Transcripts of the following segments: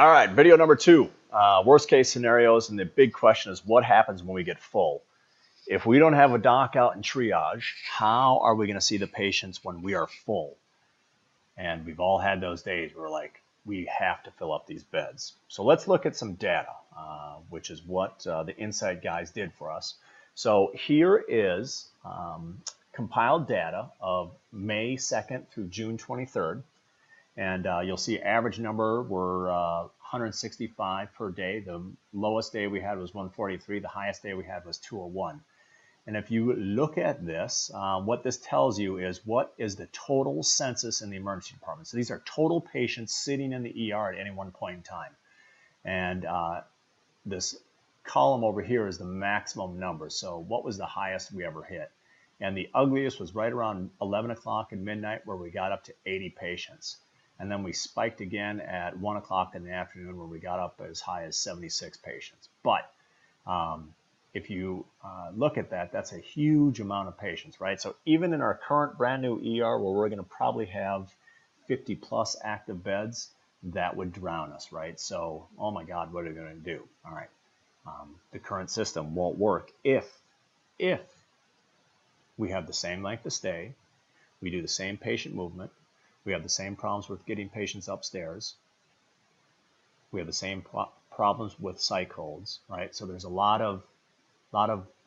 All right, video number 2, worst case scenarios, and the big question is what happens when we get full? If we don't have a doc out in triage, how are we going to see the patients when we are full? And we've all had those days where we're like, we have to fill up these beds. So let's look at some data, which is what the Insight guys did for us. So here is compiled data of May 2nd through June 23rd. And you'll see average number were 165 per day. The lowest day we had was 143. The highest day we had was 201. And if you look at this, what this tells you is what is the total census in the emergency department. So these are total patients sitting in the ER at any one point in time. And this column over here is the maximum number. So what was the highest we ever hit? And the ugliest was right around 11 o'clock and midnight, where we got up to 80 patients. And then we spiked again at 1 o'clock in the afternoon, where we got up as high as 76 patients. But if you look at that, that's a huge amount of patients, right? So even in our current brand new ER, where we're going to probably have 50 plus active beds, that would drown us, right? So, oh my God, what are we going to do? All right, the current system won't work if we have the same length of stay, we do the same patient movement, we have the same problems with getting patients upstairs, we have the same problems with psych holds, right? So there's a lot of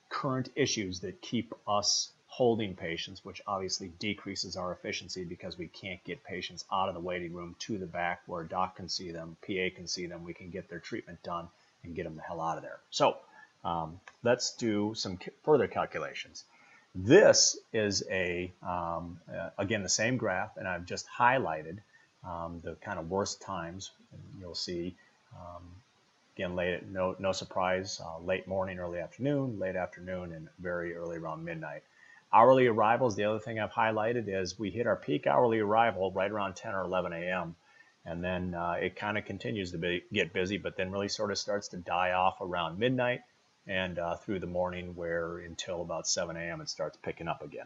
current issues that keep us holding patients, which obviously decreases our efficiency because we can't get patients out of the waiting room to the back where a doc can see them, PA can see them, we can get their treatment done and get them the hell out of there. So let's do some further calculations. This is again, the same graph, and I've just highlighted the kind of worst times. You'll see, again, no surprise, late morning, early afternoon, and very early around midnight. Hourly arrivals, the other thing I've highlighted is we hit our peak hourly arrival right around 10 or 11 a.m. And then it kind of continues to get busy, but then really sort of starts to die off around midnight and through the morning, where until about 7 a.m. it starts picking up again.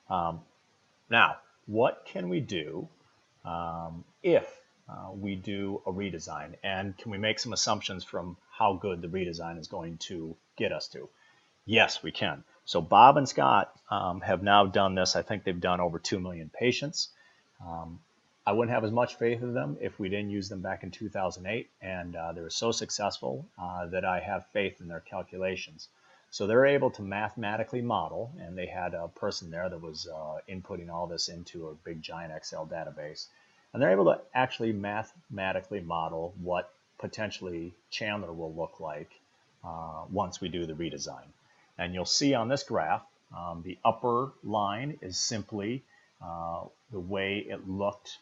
Now, what can we do if we do a redesign? And can we make some assumptions from how good the redesign is going to get us to? Yes, we can. So Bob and Scott have now done this. I think they've done over 2 million patients. I wouldn't have as much faith in them if we didn't use them back in 2008, and they were so successful that I have faith in their calculations. So they're able to mathematically model, and they had a person there that was inputting all this into a big giant Excel database, and they're able to actually mathematically model what potentially Chandler will look like once we do the redesign. And you'll see on this graph, the upper line is simply the way it looked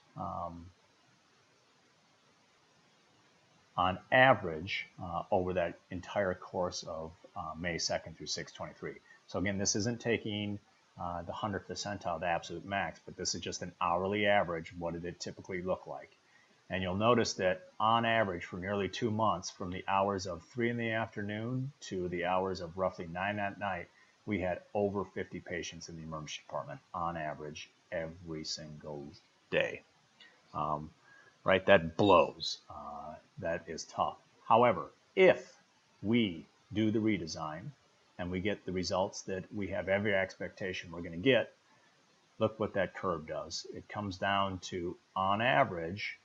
on average over that entire course of May 2nd through 6/23. So again, this isn't taking the 100th percentile, the absolute max, but this is just an hourly average. What did it typically look like? And you'll notice that on average for nearly 2 months, from the hours of 3 in the afternoon to the hours of roughly 9 at night, we had over 50 patients in the emergency department on average every single day. Right, that blows. That is tough. However, if we do the redesign and we get the results that we have every expectation we're going to get, look what that curve does. It comes down to, on average,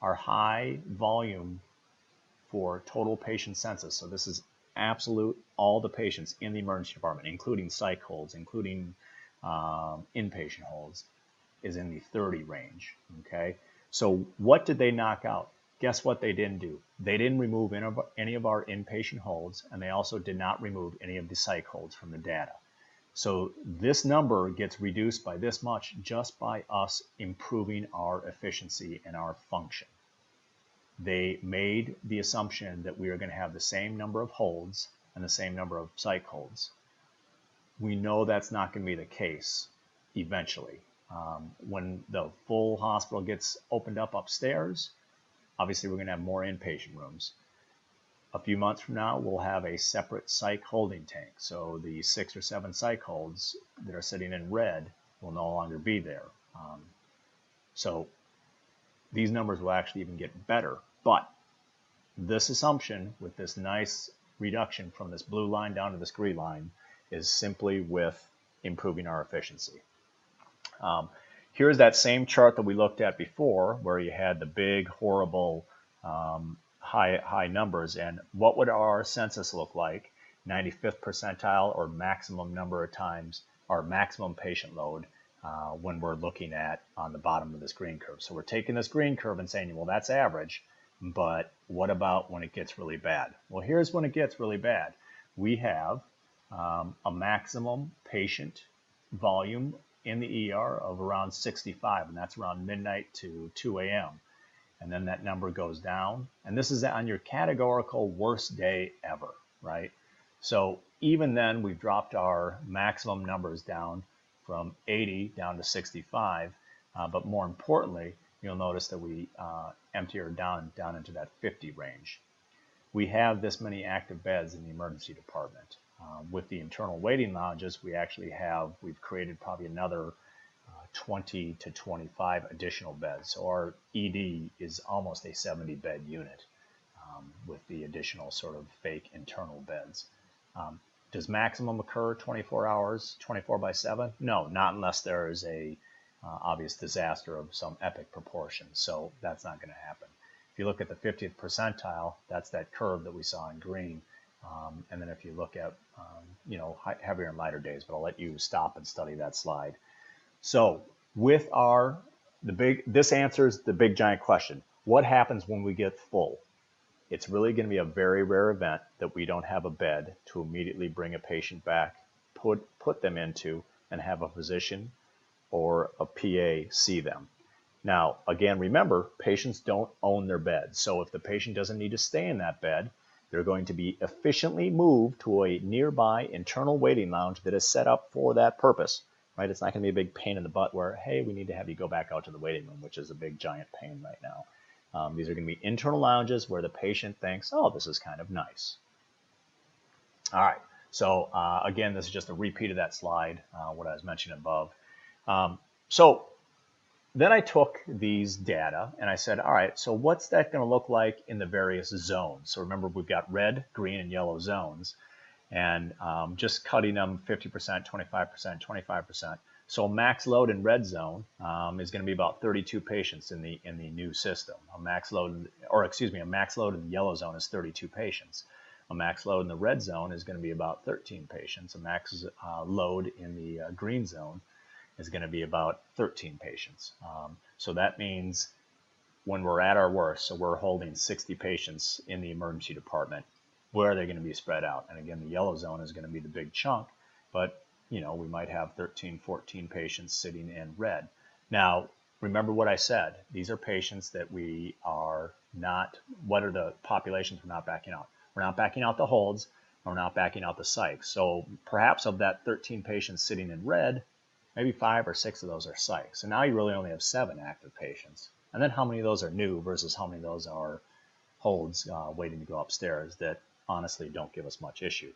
our high volume for total patient census. So this is absolute, all the patients in the emergency department, including psych holds, including inpatient holds, is in the 30 range. Okay, so what did they knock out? Guess what they didn't do? They didn't remove any of our inpatient holds, and they also did not remove any of the psych holds from the data. So this number gets reduced by this much just by us improving our efficiency and our function. They made the assumption that we are going to have the same number of holds and the same number of psych holds. We know that's not going to be the case eventually. When the full hospital gets opened up upstairs, obviously we're going to have more inpatient rooms. A few months from now, we'll have a separate psych holding tank. So the 6 or 7 psych holds that are sitting in red will no longer be there. So these numbers will actually even get better. But this assumption with this nice reduction from this blue line down to this green line is simply with improving our efficiency. Here's that same chart that we looked at before, where you had the big, horrible high numbers. And what would our census look like? 95th percentile, or maximum number of times, our maximum patient load when we're looking at on the bottom of this green curve. So we're taking this green curve and saying, well, that's average, but what about when it gets really bad? Well, here's when it gets really bad. We have a maximum patient volume in the ER of around 65, and that's around midnight to 2 a.m. And then that number goes down, and this is on your categorical worst day ever, right? So even then, we've dropped our maximum numbers down from 80 down to 65, but more importantly, you'll notice that we empty her down into that 50 range. We have this many active beds in the emergency department. With the internal waiting lounges, we've created probably another 20 to 25 additional beds. So our ED is almost a 70-bed unit with the additional sort of fake internal beds. Does maximum occur 24 hours, 24/7? No, not unless there is a obvious disaster of some epic proportion. So that's not going to happen. If you look at the 50th percentile, that's that curve that we saw in green. And then if you look at, heavier and lighter days, but I'll let you stop and study that slide. So with this answers the big giant question. What happens when we get full? It's really going to be a very rare event that we don't have a bed to immediately bring a patient back, put them into, and have a physician or a PA see them. Now, again, remember, patients don't own their bed. So if the patient doesn't need to stay in that bed, they're going to be efficiently moved to a nearby internal waiting lounge that is set up for that purpose, right? It's not going to be a big pain in the butt where, hey, we need to have you go back out to the waiting room, which is a big giant pain right now. These are going to be internal lounges where the patient thinks, oh, this is kind of nice. All right. So again, this is just a repeat of that slide, what I was mentioning above. So then I took these data and I said, all right, so what's that going to look like in the various zones? So remember, we've got red, green, and yellow zones, and just cutting them 50%, 25%, 25%. So max load in red zone is going to be about 32 patients in the new system. A max load in the yellow zone is 32 patients. A max load in the red zone is going to be about 13 patients. A max load in the green zone is going to be about 13 patients. So that means when we're at our worst, so we're holding 60 patients in the emergency department, where are they going to be spread out? And again, the yellow zone is going to be the big chunk, but we might have 13, 14 patients sitting in red. Now, remember what I said. These are patients that we are not, what are the populations we're not backing out? We're not backing out the holds, and we're not backing out the psychs. So perhaps of that 13 patients sitting in red, maybe 5 or 6 of those are psychs. So now you really only have 7 active patients. And then how many of those are new versus how many of those are holds waiting to go upstairs that honestly don't give us much issue.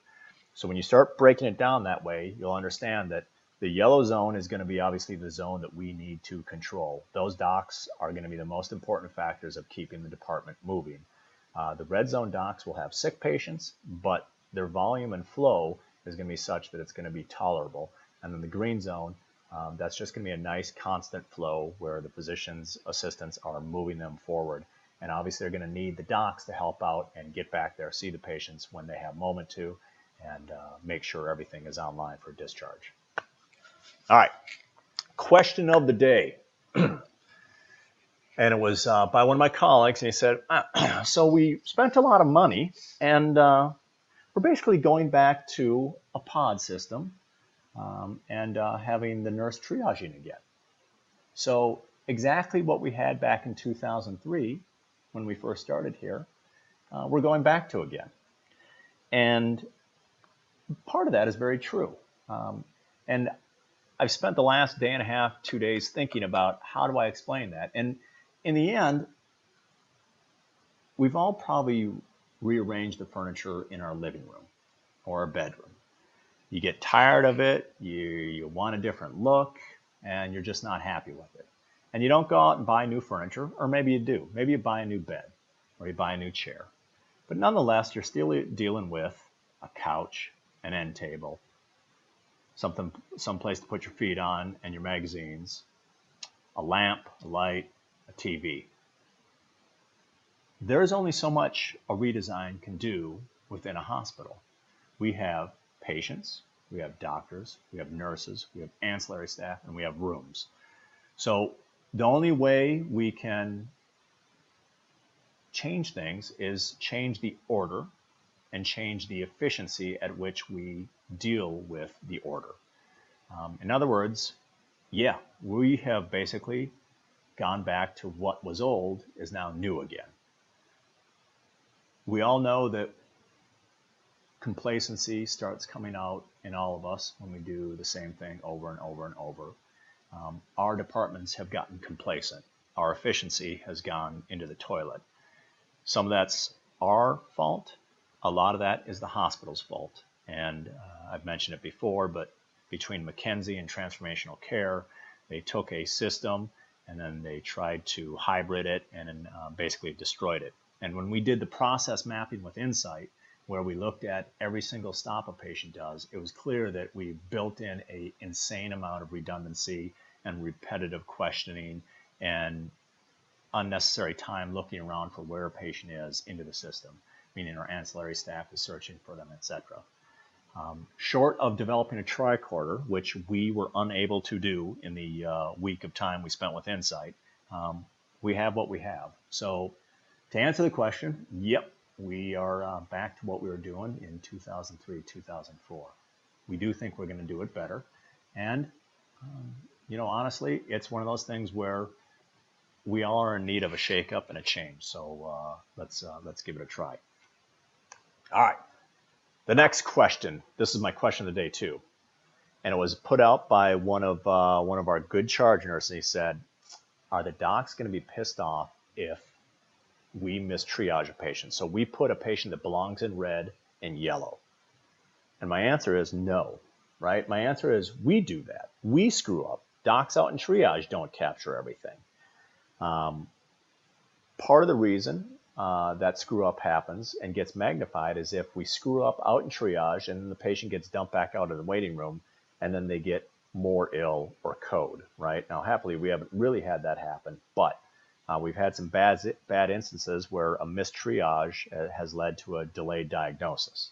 So when you start breaking it down that way, you'll understand that the yellow zone is going to be obviously the zone that we need to control. Those docs are going to be the most important factors of keeping the department moving. The red zone docs will have sick patients, but their volume and flow is going to be such that it's going to be tolerable. And then the green zone, that's just going to be a nice constant flow where the physician's assistants are moving them forward. And obviously they're going to need the docs to help out and get back there, see the patients when they have a moment to, and make sure everything is online for discharge. All right, question of the day. And it was by one of my colleagues, and he said, so we spent a lot of money, and we're basically going back to a pod system and having the nurse triaging again. So exactly what we had back in 2003 when we first started here, we're going back to again. And part of that is very true. And I've spent the last day and a half, 2 days thinking about how do I explain that. And in the end, we've all probably rearranged the furniture in our living room or our bedroom. You get tired of it, you want a different look, and you're just not happy with it. And you don't go out and buy new furniture, or maybe you do. Maybe you buy a new bed, or you buy a new chair. But nonetheless, you're still dealing with a couch, an end table, some place to put your feet on and your magazines, a lamp, a light, a TV. There's only so much a redesign can do within a hospital. We have patients, we have doctors, we have nurses, we have ancillary staff, and we have rooms. So the only way we can change things is change the order and change the efficiency at which we deal with the order. In other words, yeah, we have basically gone back to what was old is now new again. We all know that complacency starts coming out in all of us when we do the same thing over and over and over. Our departments have gotten complacent. Our efficiency has gone into the toilet. Some of that's our fault. A lot of that is the hospital's fault. And I've mentioned it before, but between McKinsey and Transformational Care, they took a system and then they tried to hybrid it and then basically destroyed it. And when we did the process mapping with Insight, where we looked at every single stop a patient does, it was clear that we built in an insane amount of redundancy and repetitive questioning and unnecessary time looking around for where a patient is into the system, meaning our ancillary staff is searching for them, etc. Short of developing a tricorder, which we were unable to do in the week of time we spent with Insight, we have what we have. So to answer the question, yep, we are back to what we were doing in 2003, 2004. We do think we're going to do it better. And, honestly, it's one of those things where we all are in need of a shakeup and a change. So let's give it a try. All right. The next question. This is my question of the day too, and it was put out by one of our good charge nurses. He said, "Are the docs going to be pissed off if we mistriage a patient? So we put a patient that belongs in red and yellow." And my answer is no. Right? My answer is we do that. We screw up. Docs out in triage don't capture everything. Part of the reason that screw up happens and gets magnified is if we screw up out in triage and the patient gets dumped back out of the waiting room and then they get more ill or code, right? Now, happily, we haven't really had that happen, but we've had some bad instances where a missed triage has led to a delayed diagnosis.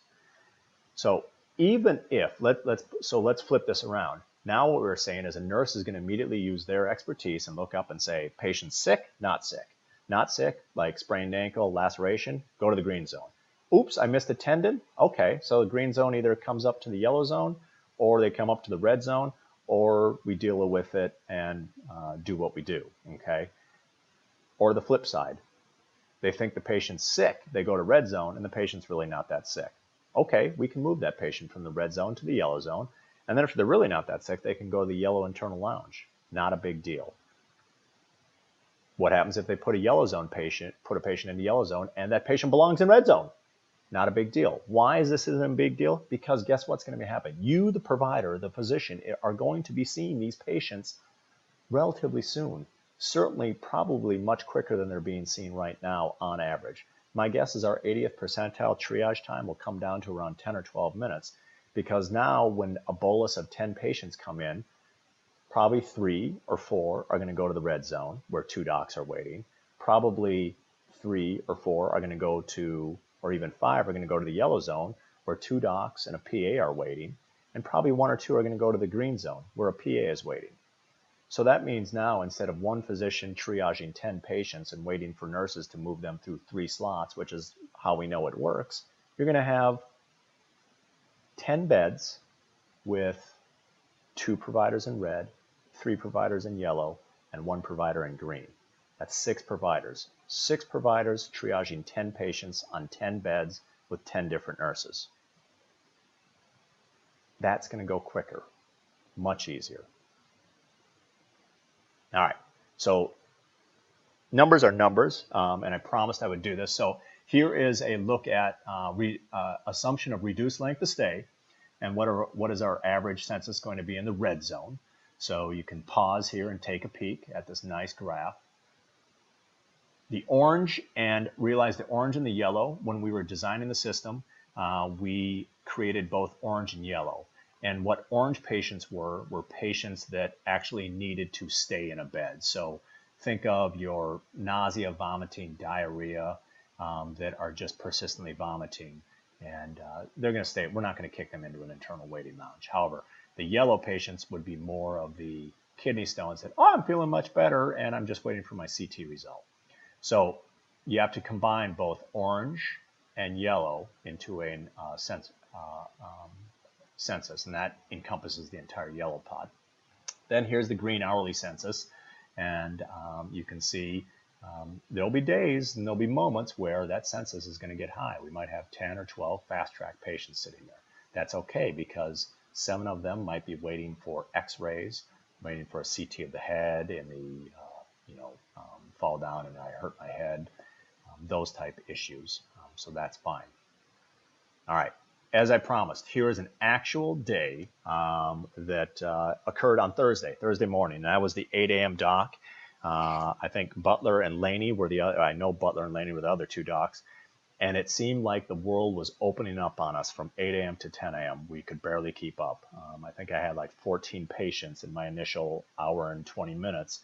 So even if, let's flip this around. Now what we're saying is a nurse is going to immediately use their expertise and look up and say, patient sick, not sick. Not sick, like sprained ankle, laceration, go to the green zone. Oops, I missed a tendon. Okay, so the green zone either comes up to the yellow zone or they come up to the red zone, or we deal with it and do what we do, okay? Or the flip side. They think the patient's sick, they go to red zone, and the patient's really not that sick. Okay, we can move that patient from the red zone to the yellow zone, and then if they're really not that sick, they can go to the yellow internal lounge. Not a big deal. What happens if they put a patient in the yellow zone and that patient belongs in red zone? Not a big deal. Why is this a big deal? Because guess what's going to happen? You, the provider, the physician, are going to be seeing these patients relatively soon. Certainly, probably much quicker than they're being seen right now on average. My guess is our 80th percentile triage time will come down to around 10 or 12 minutes, because now when a bolus of 10 patients come in, probably 3 or 4 are going to go to the red zone where 2 docs are waiting. Probably 3 or 4 are going to go to, or even 5 are going to go to the yellow zone where 2 docs and a PA are waiting. And probably 1 or 2 are going to go to the green zone where a PA is waiting. So that means now instead of one physician triaging 10 patients and waiting for nurses to move them through 3 slots, which is how we know it works, you're going to have 10 beds with 2 providers in red, 3 providers in yellow, and 1 provider in green. That's 6 providers. 6 providers triaging 10 patients on 10 beds with 10 different nurses. That's going to go quicker, much easier. All right, so numbers are numbers, and I promised I would do this. So here is a look at assumption of reduced length of stay, and what is our average census going to be in the red zone. So you can pause here and take a peek at this nice graph. The orange, and realize the orange and the yellow, when we were designing the system, we created both orange and yellow. And what orange patients were patients that actually needed to stay in a bed. So think of your nausea, vomiting, diarrhea that are just persistently vomiting. And they're going to stay. We're not going to kick them into an internal waiting lounge. However, the yellow patients would be more of the kidney stones that, oh, I'm feeling much better and I'm just waiting for my CT result. So you have to combine both orange and yellow into a census, and that encompasses the entire yellow pod. Then here's the green hourly census, and you can see there'll be days and there'll be moments where that census is going to get high. We might have 10 or 12 fast-track patients sitting there. That's okay, because 7 of them might be waiting for x-rays, waiting for a CT of the head and the fall down and I hurt my head, those type issues. So that's fine. All right. As I promised, here is an actual day that occurred on Thursday morning. And that was the 8 a.m. doc. I think Butler and Laney were the other. I know Butler and Laney were the other 2 docs. And it seemed like the world was opening up on us from 8 a.m. to 10 a.m. We could barely keep up. I think I had like 14 patients in my initial hour and 20 minutes,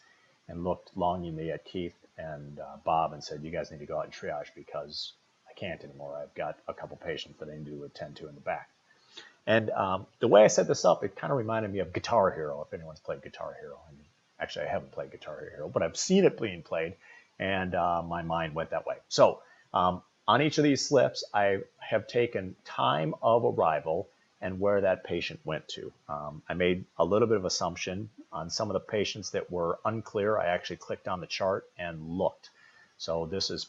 and looked longingly at Keith and Bob and said, you guys need to go out and triage because I can't anymore. I've got a couple patients that I need to attend to in the back. And the way I set this up, it kind of reminded me of Guitar Hero, if anyone's played Guitar Hero. I mean, actually, I haven't played Guitar Hero, but I've seen it being played, and my mind went that way. So on each of these slips, I have taken time of arrival and where that patient went to. I made a little bit of assumption on some of the patients that were unclear. I actually clicked on the chart and looked. So this is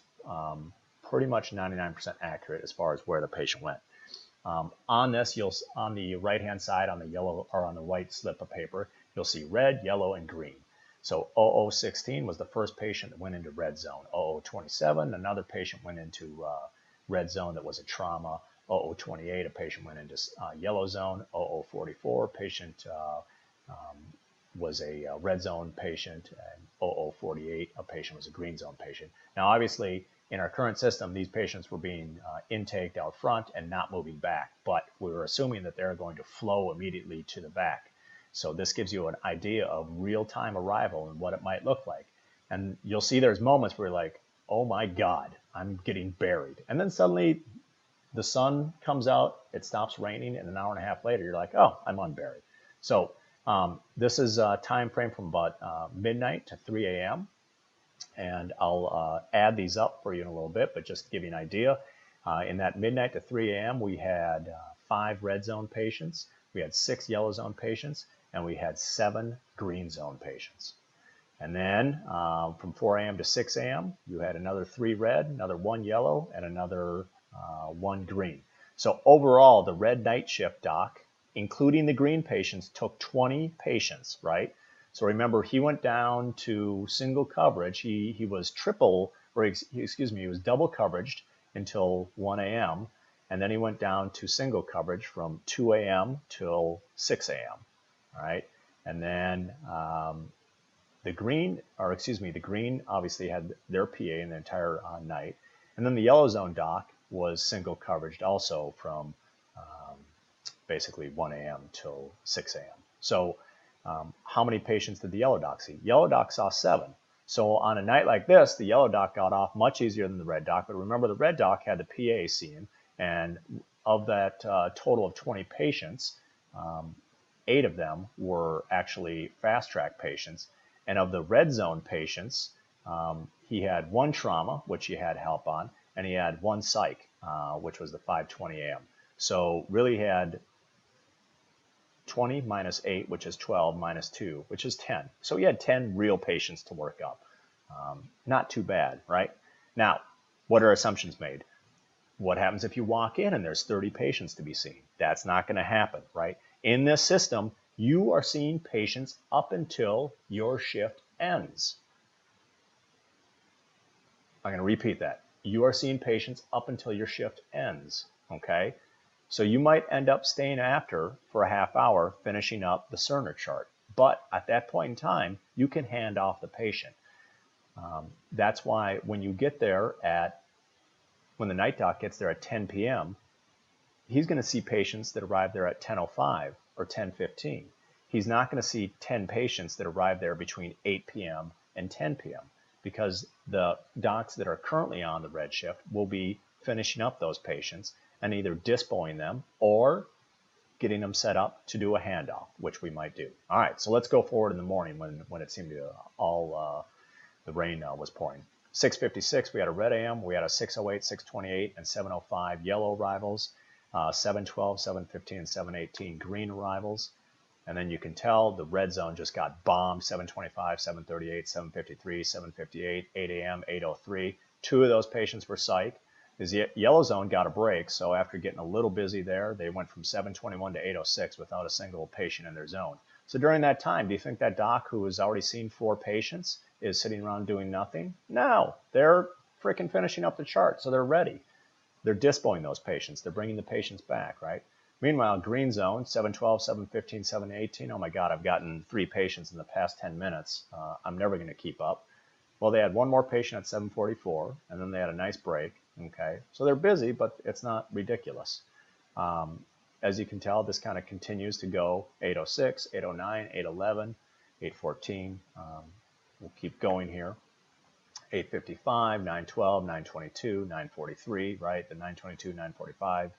pretty much 99% accurate as far as where the patient went. On this, on the right-hand side, on the yellow or on the white slip of paper, you'll see red, yellow, and green. So 0016 was the first patient that went into red zone. 0027, another patient went into red zone that was a trauma. 0028, a patient went into yellow zone. 0044, patient was a red zone patient. And 0048, a patient was a green zone patient. Now, obviously, in our current system, these patients were being intaked out front and not moving back, but we were assuming that they're going to flow immediately to the back. So this gives you an idea of real-time arrival and what it might look like. And you'll see there's moments where you're like, oh my God, I'm getting buried. And then suddenly the sun comes out, it stops raining, and an hour and a half later, you're like, oh, I'm unburied. So this is a time frame from about midnight to 3 a.m. And I'll add these up for you in a little bit, but just to give you an idea, in that midnight to 3 a.m., we had 5 red zone patients, we had 6 yellow zone patients, and we had 7 green zone patients. And then from 4 a.m. to 6 a.m., you had another 3 red, another 1 yellow, and another 1 green. So overall, the red night shift doc, including the green patients, took 20 patients, right? So remember, he went down to single coverage. He was he was double coveraged until 1 a.m. And then he went down to single coverage from 2 a.m. till 6 a.m. All right. And then the green obviously had their PA in the entire night. And then the yellow zone doc was single coveraged also from basically 1 a.m. till 6 a.m. So how many patients did the yellow doc see? Yellow doc saw 7. So on a night like this, the yellow doc got off much easier than the red doc. But remember, the red doc had the PA seeing, and of that total of 20 patients, 8 of them were actually fast track patients. And of the red zone patients, he had 1 trauma, which he had help on, and he had 1 psych, which was the 5:20 a.m. So really had 20 minus 8, which is 12, minus 2, which is 10. So he had 10 real patients to work up. Not too bad, right? Now, what are assumptions made? What happens if you walk in and there's 30 patients to be seen? That's not going to happen, right? In this system, you are seeing patients up until your shift ends. I'm going to repeat that. You are seeing patients up until your shift ends, okay? So you might end up staying after for a half hour finishing up the Cerner chart. But at that point in time, you can hand off the patient. That's why when you get there when the night doc gets there at 10 p.m., he's going to see patients that arrive there at 10:05 or 10:15. He's not going to see 10 patients that arrive there between 8 p.m. and 10 p.m. because the docs that are currently on the red shift will be finishing up those patients and either dispoing them or getting them set up to do a handoff, which we might do. All right, so let's go forward in the morning when it seemed to all the rain was pouring. 6:56, we had a red AM, we had a 6:08, 6:28, and 7:05 yellow arrivals, 7:12, 7:15, and 7:18 green arrivals. And then you can tell the red zone just got bombed, 7:25, 7:38, 7:53, 7:58, 8 a.m., 8:03. 2 of those patients were psych. The yellow zone got a break, so after getting a little busy there, they went from 7:21 to 8:06 without a single patient in their zone. So during that time, do you think that doc who has already seen 4 patients is sitting around doing nothing? No, they're freaking finishing up the chart, so they're ready. They're dispoing those patients. They're bringing the patients back, right? Meanwhile, green zone, 7:12, 7:15, 7:18. Oh my God, I've gotten 3 patients in the past 10 minutes. I'm never going to keep up. Well, they had one more patient at 7:44, and then they had a nice break. Okay, so they're busy, but it's not ridiculous. As you can tell, this kind of continues to go 8:06, 8:09, 8:11, 8:14. We'll keep going here. 8:55, 9:12, 9:22, 9:43, right? The 9:22, 9:45,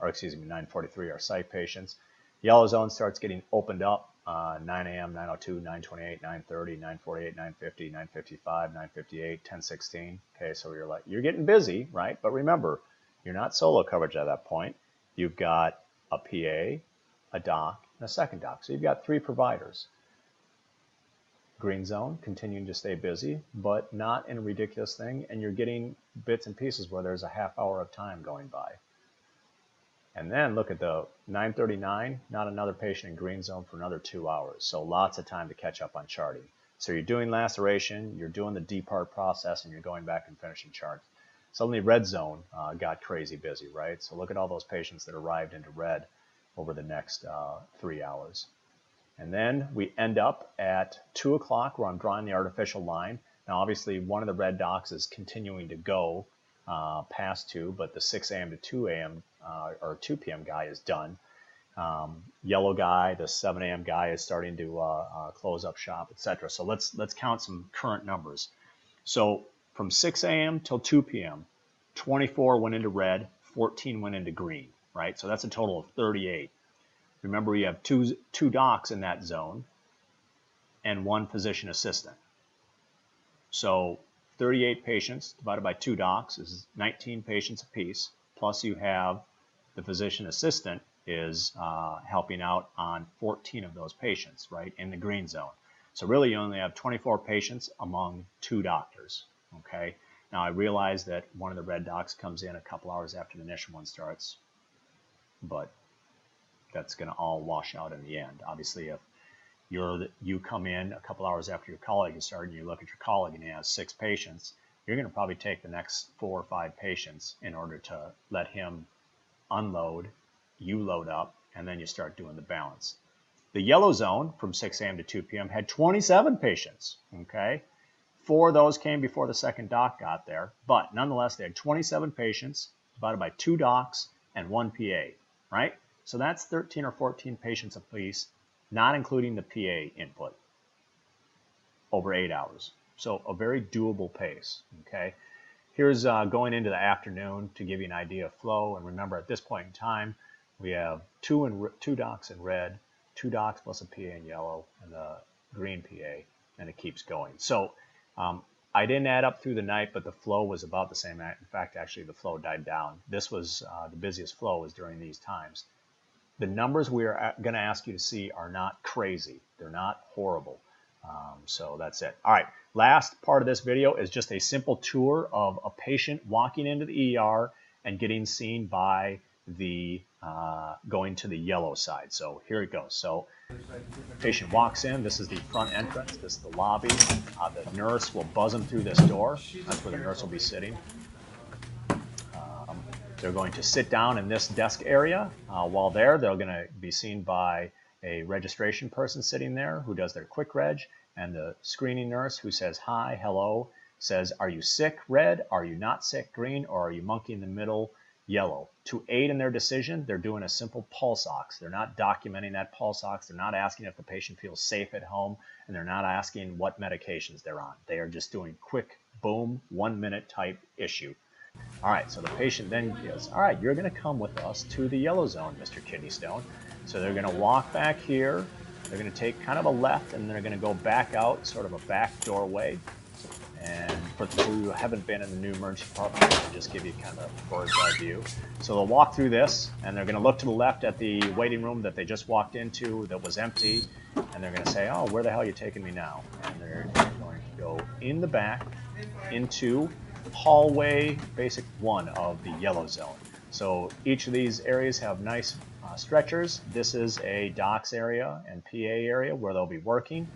or excuse me, 9:43 are psych patients. Yellow zone starts getting opened up. 9 a.m., 9:02, 9:28, 9:30, 9:48, 9:50, 9:55, 9:58, 10:16. Okay, so you're getting busy, right? But remember, you're not solo coverage at that point. You've got a PA, a doc, and a second doc. So you've got 3 providers. Green zone, continuing to stay busy, but not in a ridiculous thing. And you're getting bits and pieces where there's a half hour of time going by. And then look at the 9:39, not another patient in green zone for another 2 hours. So lots of time to catch up on charting. So you're doing laceration, you're doing the depart process, and you're going back and finishing charts. Suddenly red zone got crazy busy, right? So look at all those patients that arrived into red over the next 3 hours. And then we end up at 2 o'clock where I'm drawing the artificial line. Now, obviously, one of the red docs is continuing to go past 2, but the 6 a.m. to 2 a.m. Or 2 p.m. guy is done. Yellow guy, the 7 a.m. guy is starting to close up shop, etc. So let's count some current numbers. So from 6 a.m. till 2 p.m., 24 went into red, 14 went into green, right? So that's a total of 38. Remember, you have two docs in that zone and 1 physician assistant. So 38 patients divided by 2 docs is 19 patients apiece. Plus you have the physician assistant is helping out on 14 of those patients, right, in the green zone. So really you only have 24 patients among 2 doctors, okay? Now I realize that one of the red docs comes in a couple hours after the initial one starts, but that's going to all wash out in the end. Obviously, if you come in a couple hours after your colleague has started and you look at your colleague and he has 6 patients, you're going to probably take the next 4 or 5 patients in order to let him unload, you load up, and then you start doing the balance. The yellow zone from 6 a.m. to 2 p.m. had 27 patients, okay? 4 of those came before the second doc got there, but nonetheless, they had 27 patients divided by 2 docs and 1 PA, right? So that's 13 or 14 patients apiece, not including the PA input, over 8 hours. So a very doable pace, okay? Here's going into the afternoon to give you an idea of flow. And remember, at this point in time, we have 2 docs in red, 2 docs plus a PA in yellow, and the green PA, and it keeps going. So I didn't add up through the night, but the flow was about the same. In fact, actually, the flow died down. This was the busiest flow was during these times. The numbers we are going to ask you to see are not crazy. They're not horrible. So that's it. All right. Last part of this video is just a simple tour of a patient walking into the ER and getting seen by the going to the yellow side. So here it goes. So patient walks in. This is the front entrance. This is the lobby. The nurse will buzz them through this door. That's where the nurse will be sitting. They're going to sit down in this desk area. While there, they're going to be seen by a registration person sitting there who does their quick reg, and the screening nurse who says hi, hello, says, are you sick, red? Are you not sick, green? Or are you monkey in the middle, yellow? To aid in their decision, they're doing a simple pulse ox. They're not documenting that pulse ox. They're not asking if the patient feels safe at home, and they're not asking what medications they're on. They are just doing quick, boom, 1 minute type issue. All right, so the patient then goes, all right, you're going to come with us to the yellow zone, Mr. Kidney Stone. So they're going to walk back here. They're going to take kind of a left, and they're going to go back out, sort of a back doorway. And for those who haven't been in the new emergency department, I'll just give you kind of a bird's eye view. So they'll walk through this, and they're going to look to the left at the waiting room that they just walked into that was empty, and they're going to say, oh, where the hell are you taking me now? And they're going to go in the back into hallway basic 1 of the yellow zone. So each of these areas have nice stretchers. This is a docs area and PA area where they'll be working,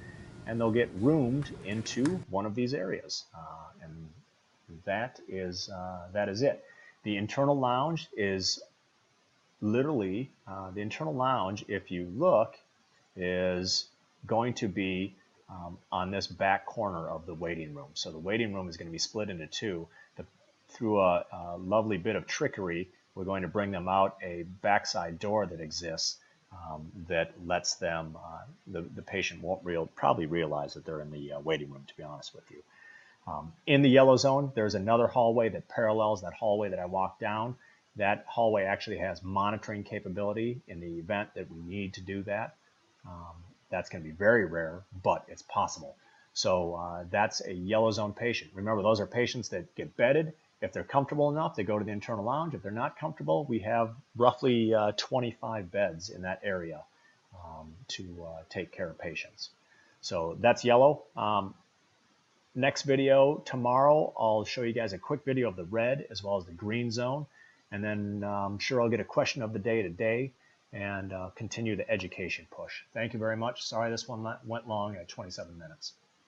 and they'll get roomed into one of these areas. And that is it. The internal lounge is literally, the internal lounge, if you look, is going to be on this back corner of the waiting room. So the waiting room is going to be split into 2. Through a lovely bit of trickery, we're going to bring them out a backside door that exists that lets them, the patient won't probably realize that they're in the waiting room, to be honest with you. In the yellow zone, there's another hallway that parallels that hallway that I walked down. That hallway actually has monitoring capability in the event that we need to do that. That's going to be very rare, but it's possible. So that's a yellow zone patient. Remember, those are patients that get bedded. If they're comfortable enough, they go to the internal lounge. If they're not comfortable, we have roughly 25 beds in that area to take care of patients. So that's yellow. Next video tomorrow, I'll show you guys a quick video of the red as well as the green zone. And then I'm sure I'll get a question of the day today and continue the education push. Thank you very much. Sorry this one went long at 27 minutes.